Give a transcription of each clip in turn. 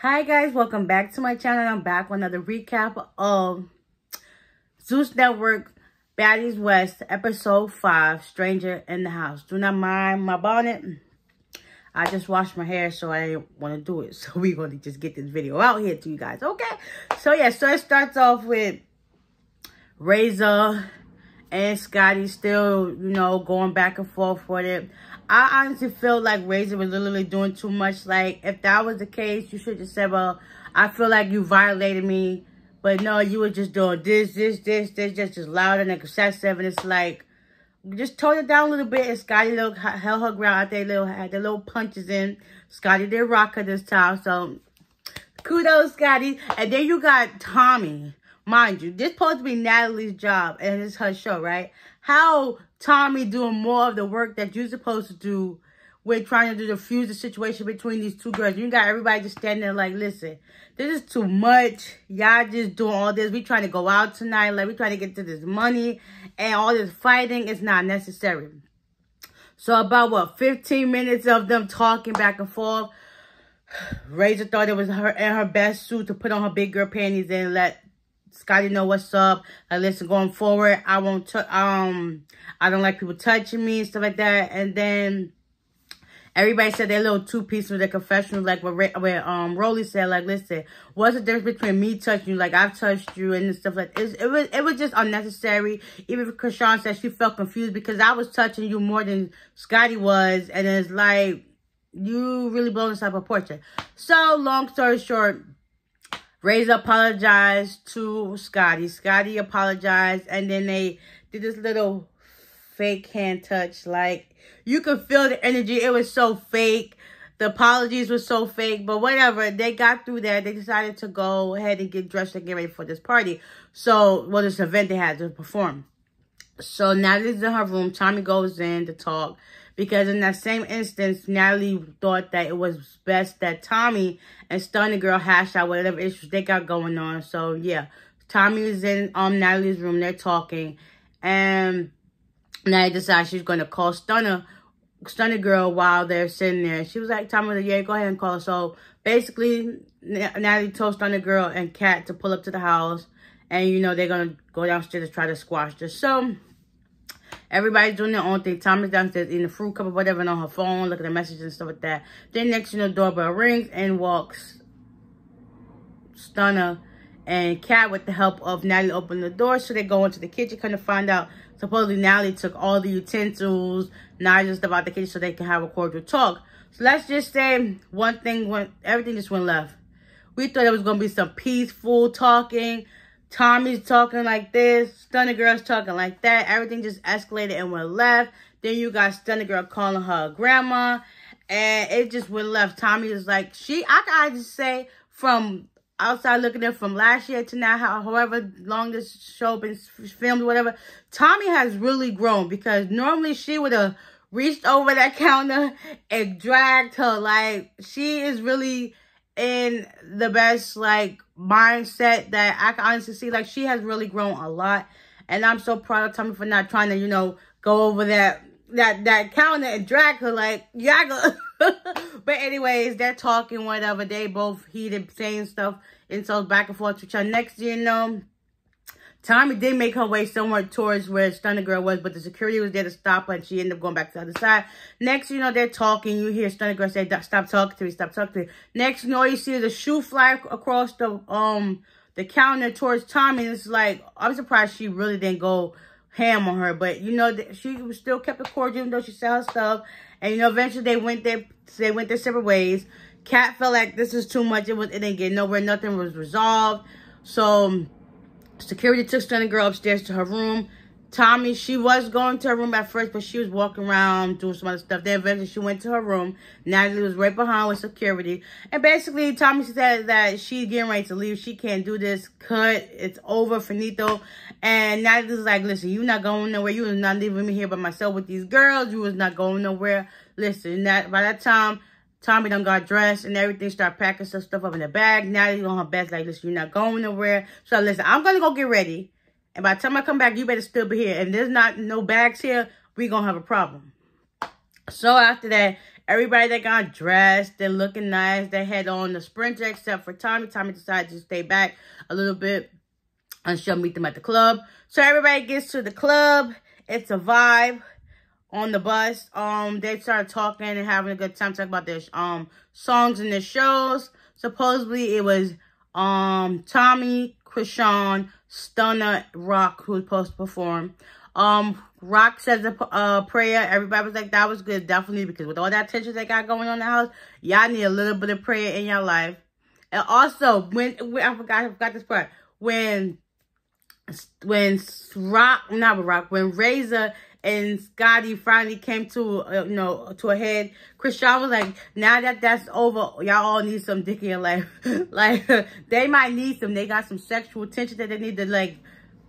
Hi guys, welcome back to my channel. I'm back with another recap of Zeus Network Baddies West episode 5, Stranger in the House. Do not mind my bonnet. I just washed my hair, so I didn't want to do it. So we're going to just get this video out here to you guys, okay? So yeah, so it starts off with Razor and Scotty still, you know, going back and forth with it. I honestly feel like Razor was literally doing too much. Like, if that was the case, you should just say, well, I feel like you violated me. But no, you were just doing this, just loud and excessive. And it's like, just tone it down a little bit. And Scotty held her ground. They had their little punches in. Scotty did rock her this time. So, kudos, Scotty. And then you got Tommie. Mind you, this supposed to be Natalie's job. And it's her show, right? How Tommie doing more of the work that you're supposed to do with trying to diffuse the situation between these two girls. You got everybody just standing there like, listen, this is too much. Y'all just doing all this. We trying to go out tonight. Like, we trying to get to this money. And all this fighting is not necessary. So about, what, 15 minutes of them talking back and forth. Razor thought it was her in her best suit to put on her big girl panties and let Scotty know what's up. Like, listen, going forward, I won't I don't like people touching me and stuff like that. And then everybody said their little two-piece with their confessional, like where Rolly said, like, listen, what's the difference between me touching you, like I've touched you and stuff like that. It was just unnecessary. Even Krishan said she felt confused because I was touching you more than Scotty was, and it's like, you really blowing this out of proportion. So long story short, Razor apologized to Scotty. Scotty apologized, and then they did this little fake hand touch. Like, you could feel the energy. It was so fake. The apologies were so fake, but whatever. They got through that. They decided to go ahead and get dressed and get ready for this party. So, well, this event they had to perform. So, Natalie's in her room. Tommie goes in to talk. Because in that same instance, Natalie thought that it was best that Tommie and Stunna girl hash out whatever issues they got going on. So, yeah. Tommie is in Natalie's room. They're talking. And Natalie decides she's going to call Stunna girl while they're sitting there. She was like, Tommie, yeah, go ahead and call her. So, basically, Natalie told Stunna girl and Kat to pull up to the house. And, you know, they're going to go downstairs to try to squash this. So, everybody's doing their own thing. Tommie's downstairs eating a fruit cup or whatever and on her phone, looking at messages and stuff like that. Then next, you know, doorbell rings and walks Stunna and Kat with the help of Natalie open the door. So they go into the kitchen, kind of find out supposedly Natalie took all the utensils, knives and stuff out the kitchen so they can have a cordial talk. So let's just say everything just went left. We thought it was going to be some peaceful talking. Tommie's talking like this. Stunna girl's talking like that. Everything just escalated and went left. Then you got Stunna girl calling her grandma. And it just went left. Tommie is like, I gotta just say, from outside looking at from last year to now, however long this show been filmed or whatever, Tommie has really grown. Because normally she would have reached over that counter and dragged her. Like, she is really in the best, like, mindset that I can honestly see. Like, she has really grown a lot, and I'm so proud of Tommie for not trying to, you know, go over that counter and drag her. Like, yeah. But anyways, they're talking, whatever. They both heated, saying stuff, insults back and forth to each other. Next, you know, Tommie did make her way somewhere towards where Stunna girl was, but the security was there to stop her, and she ended up going back to the other side. Next, you know, they're talking. You hear Stunna girl say, stop talking to me, stop talking to me. Next, you know, you see the shoe fly across the counter towards Tommie, and it's like, I'm surprised she really didn't go ham on her, but, you know, she still kept it cordial, even though she said her stuff. And, you know, eventually they went their separate ways. Kat felt like this is too much. It didn't get nowhere. Nothing was resolved. So security took Stunna girl upstairs to her room. Tommie, she was going to her room at first, but she was walking around doing some other stuff. Then eventually she went to her room. Natalie was right behind with security. And basically, Tommie said that she's getting ready to leave. She can't do this. Cut. It's over. Finito. And Natalie was like, listen, you're not going nowhere. You was not leaving me here by myself with these girls. You was not going nowhere. Listen, by that time, Tommie done got dressed and everything, started packing some stuff up in the bag. Natalie's on her best, like, listen, you're not going nowhere. So, listen, I'm going to go get ready. And by the time I come back, you better still be here. And there's not no bags here, we going to have a problem. So, after that, Everybody that got dressed and looking nice, they had on the Sprinter except for Tommie. Tommie decided to stay back a little bit and she'll meet them at the club. So everybody gets to the club. It's a vibe on the bus. They started talking and having a good time, talking about their songs and their shows. Supposedly it was Tommie, Krishan, Stunna, Rock who was supposed to perform. Rock says a prayer. Everybody was like, that was good, definitely, because with all that tension they got going on in the house, y'all need a little bit of prayer in your life. And also, when I forgot this part, when Razor and Scotty finally came to to a head, Krishan was like, now that that's over, y'all all need some dick in your life. Like, they might need some. They got some sexual tension that they need to, like,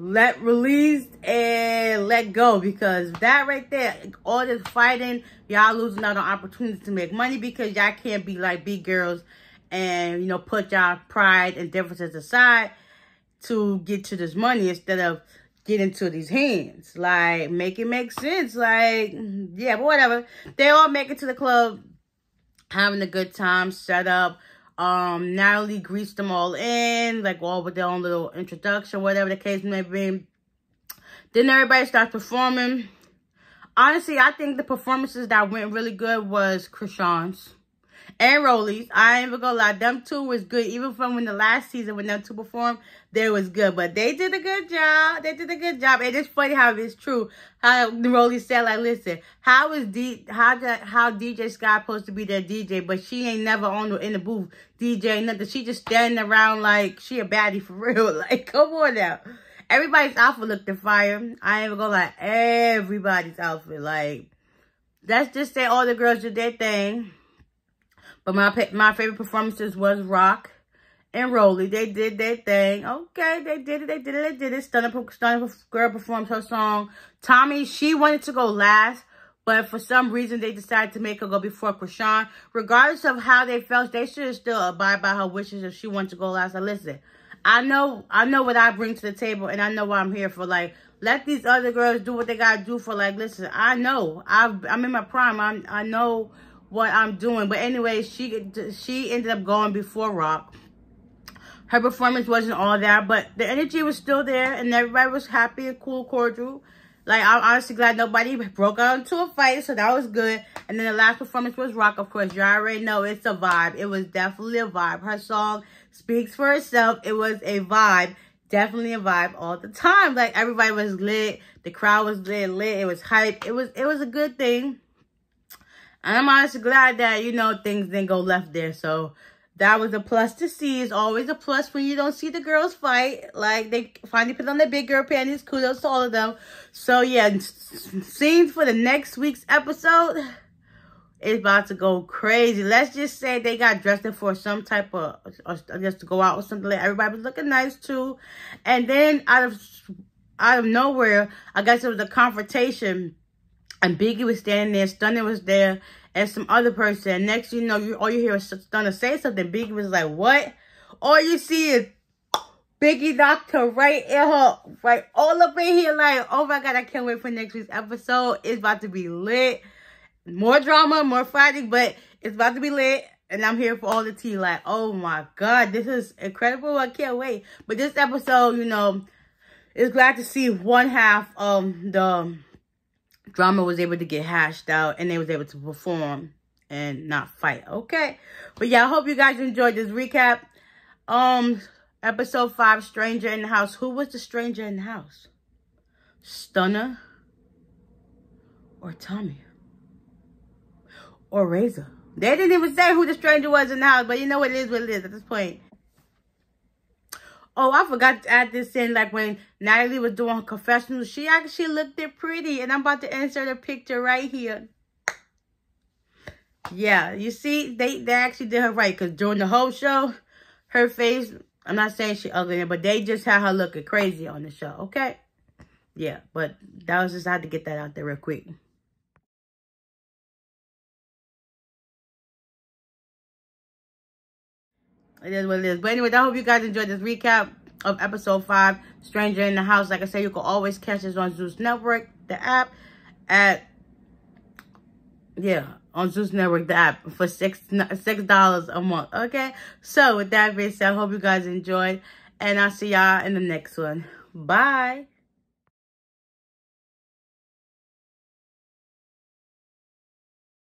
let release and let go, because that right there, all this fighting, y'all losing out on opportunities to make money because y'all can't be like big girls and put y'all pride and differences aside to get to this money instead of getting to these hands. Like, make it make sense. Like, yeah, but whatever. They all make it to the club, having a good time, set up. Natalie greets them all in, like, all with their own little introduction, whatever the case may be. Then everybody starts performing. Honestly, I think the performances that went really good was Krishan's and Rolly's. I ain't even gonna lie, them two was good. Even from when the last season, when them two performed, they was good. But they did a good job. They did a good job. And it's funny how it's true. How Rolly said, like, listen, how DJ Scott supposed to be their DJ, but she ain't never in the booth DJ nothing. She just standing around like she a baddie for real. Like, come on now. Everybody's outfit looked fire. I ain't even gonna lie, everybody's outfit. Like, let's just say all the girls did their thing. But my favorite performances was Rock and Rolly. They did their thing. Okay, they did it. Stunna girl performed her song. Tommie, she wanted to go last, but for some reason they decided to make her go before Krishan. Regardless of how they felt, they should still abide by her wishes if she wanted to go last. Now listen, I know what I bring to the table, and I know what I'm here for. Like, let these other girls do what they gotta do for. Like, listen, I know I'm in my prime. I know what I'm doing. But anyway, she ended up going before Rock. Her performance wasn't all that, but the energy was still there, and everybody was happy and cool, cordial. Like, I'm honestly glad nobody broke out into a fight, so that was good. And then the last performance was Rock, of course. You already know it's a vibe. It was definitely a vibe. Her song speaks for itself. It was a vibe. Definitely a vibe all the time. Like, everybody was lit. The crowd was lit. It was hype. It was a good thing. And I'm honestly glad that, things didn't go left there. So that was a plus to see. It's always a plus when you don't see the girls fight. Like, they finally put on their big girl panties. Kudos to all of them. So, yeah, scenes for the next week's episode is about to go crazy. Let's just say they got dressed up for some type of, just to go out or something. Like, everybody was looking nice, too. And then, out of nowhere, I guess it was a confrontation. And Biggie was standing there, Stunna was there, and some other person. Next you know, all you hear is Stunna say something. Biggie was like, what? All you see is Biggie knocked her right all up in here. Like, oh my God, I can't wait for next week's episode. It's about to be lit. More drama, more fighting, but it's about to be lit. And I'm here for all the tea. Like, oh my God, this is incredible. I can't wait. But this episode, is glad to see one half of the drama was able to get hashed out, and they was able to perform and not fight. Okay, but yeah, I hope you guys enjoyed this recap. Episode 5, Stranger in the House. Who was the stranger in the house? Stunna or Tommie or Razor? They didn't even say who the stranger was in the house, but you know what it is at this point. Oh, I forgot to add this in. Like, when Natalie was doing her confessional, she actually looked it pretty. And I'm about to insert a picture right here. Yeah, you see, they actually did her right. Because during the whole show, her face, I'm not saying she ugly, but they just had her looking crazy on the show, okay? Yeah, but that was just, I had to get that out there real quick. It is what it is. But anyway, I hope you guys enjoyed this recap of episode 5, Stranger in the House. Like I said, you can always catch this on Zeus Network, the app, at, yeah, on Zeus Network, the app, for $6 a month. Okay? So, with that being said, I hope you guys enjoyed. And I'll see y'all in the next one. Bye.